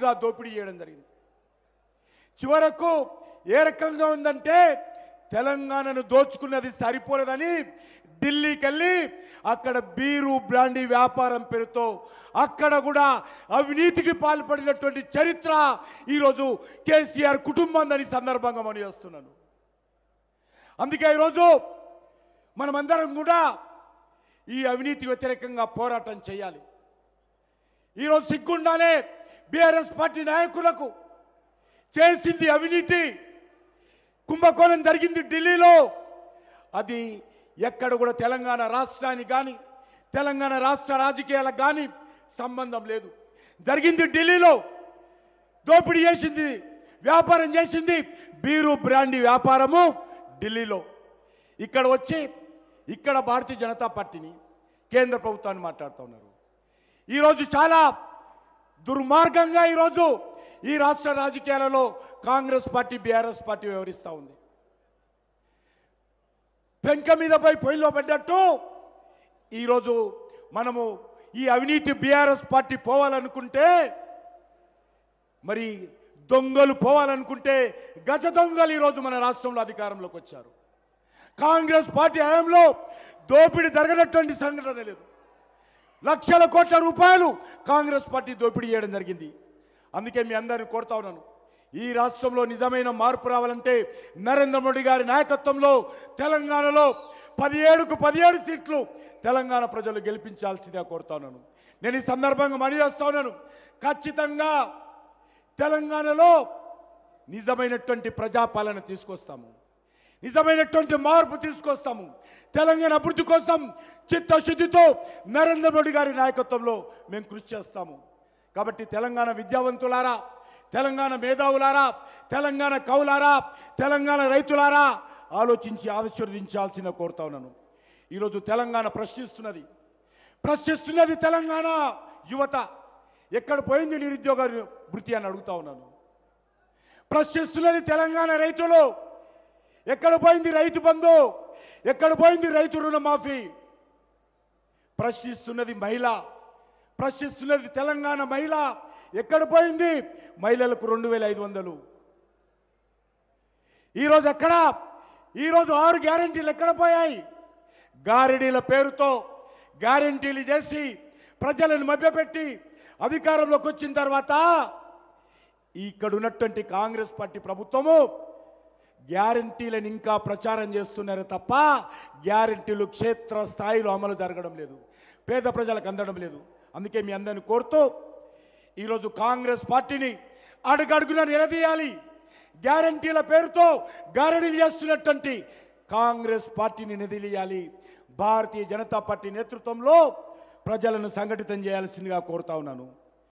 పూర్తిగా దోపిడీ చేయడం జరిగింది. చివరకు ఏ రకంగా ఉందంటే తెలంగాణను దోచుకున్నది సరిపోలేదని ఢిల్లీకి వెళ్ళి అక్కడ బీరు బ్రాండీ వ్యాపారం పేరుతో అక్కడ కూడా అవినీతికి పాల్పడినటువంటి చరిత్ర ఈరోజు కేసీఆర్ కుటుంబాన్ని సందర్భంగా మనం చేస్తున్నాను. అందుకే ఈరోజు మనమందరం కూడా ఈ అవినీతి వ్యతిరేకంగా పోరాటం చేయాలి. ఈరోజు సిగ్గుండాలే బీఆర్ఎస్ పార్టీ నాయకులకు చేసింది అవినీతి కుంభకోణం జరిగింది ఢిల్లీలో. అది ఎక్కడ కూడా తెలంగాణ రాష్ట్రానికి కానీ తెలంగాణ రాష్ట్ర రాజకీయాలకు కానీ సంబంధం లేదు. జరిగింది ఢిల్లీలో. దోపిడీ చేసింది, వ్యాపారం చేసింది బీరు బ్రాండీ వ్యాపారము ఢిల్లీలో. ఇక్కడ వచ్చి ఇక్కడ భారతీయ జనతా పార్టీని కేంద్ర ప్రభుత్వాన్ని మాట్లాడుతూ ఉన్నారు. ఈరోజు చాలా దుర్మార్గంగా ఈరోజు ఈ రాష్ట్ర రాజకీయాలలో కాంగ్రెస్ పార్టీ బీఆర్ఎస్ పార్టీ వ్యవహరిస్తూ ఉంది. పెంక మీద పోయి పొయ్యిలో పడ్డట్టు ఈరోజు మనము ఈ అవినీతి బీఆర్ఎస్ పార్టీ పోవాలనుకుంటే, మరి దొంగలు పోవాలనుకుంటే గజ దొంగలు ఈరోజు మన రాష్ట్రంలో అధికారంలోకి వచ్చారు. కాంగ్రెస్ పార్టీ హయాంలో దోపిడీ జరగనటువంటి సంఘటన లేదు. లక్షల కోట్ల రూపాయలు కాంగ్రెస్ పార్టీ దోపిడీ చేయడం జరిగింది. అందుకే మీ అందరిని కోరుతా ఉన్నాను, ఈ రాష్ట్రంలో నిజమైన మార్పు రావాలంటే నరేంద్ర మోడీ గారి నాయకత్వంలో తెలంగాణలో 17కు 17 సీట్లు తెలంగాణ ప్రజలు గెలిపించాల్సిందిగా కోరుతా ఉన్నాను. నేను ఈ సందర్భంగా మనవి చేస్తా ఉన్నాను, ఖచ్చితంగా తెలంగాణలో నిజమైనటువంటి ప్రజాపాలన తీసుకొస్తాము, నిజమైనటువంటి మార్పు తీసుకొస్తాము. తెలంగాణ అభివృద్ధి కోసం చిత్తశుద్ధితో నరేంద్ర మోడీ గారి నాయకత్వంలో మేము కృషి చేస్తాము. కాబట్టి తెలంగాణ విద్యావంతులారా, తెలంగాణ మేధావులారా, తెలంగాణ కవులారా, తెలంగాణ రైతులారా ఆలోచించి ఆశీర్వదించాల్సిన కోరుతా ఉన్నాను. ఈరోజు తెలంగాణ ప్రశ్నిస్తున్నది తెలంగాణ యువత. ఎక్కడ పోయింది నిరుద్యోగ వృత్తి అని అడుగుతా ఉన్నాను. ప్రశ్నిస్తున్నది తెలంగాణ రైతులు. ఎక్కడ పోయింది రైతు బంధు? ఎక్కడ పోయింది రైతు రుణమాఫీ? ప్రశ్నిస్తున్నది మహిళ, ప్రశ్నిస్తున్నది తెలంగాణ మహిళ. ఎక్కడ పోయింది మహిళలకు 2500? ఈరోజు ఎక్కడ? ఈరోజు 6 గ్యారెంటీలు ఎక్కడ పోయాయి? గారడీల పేరుతో గ్యారెంటీలు చేసి ప్రజలను మభ్యపెట్టి అధికారంలోకి వచ్చిన తర్వాత ఇక్కడ ఉన్నటువంటి కాంగ్రెస్ పార్టీ ప్రభుత్వము గ్యారెంటీలను ఇంకా ప్రచారం చేస్తున్నారు తప్ప గ్యారెంటీలు క్షేత్ర స్థాయిలో అమలు జరగడం లేదు, పేద ప్రజలకు అందడం లేదు. అందుకే మీ అందరిని కోరుతూ ఈరోజు కాంగ్రెస్ పార్టీని అడుగడుగున నిలదీయాలి. గ్యారెంటీల పేరుతో గారడీలు చేస్తున్నటువంటి కాంగ్రెస్ పార్టీని నిలదీయాలి. భారతీయ జనతా పార్టీ నేతృత్వంలో ప్రజలను సంఘటితం చేయాల్సిందిగా కోరుతా ఉన్నాను.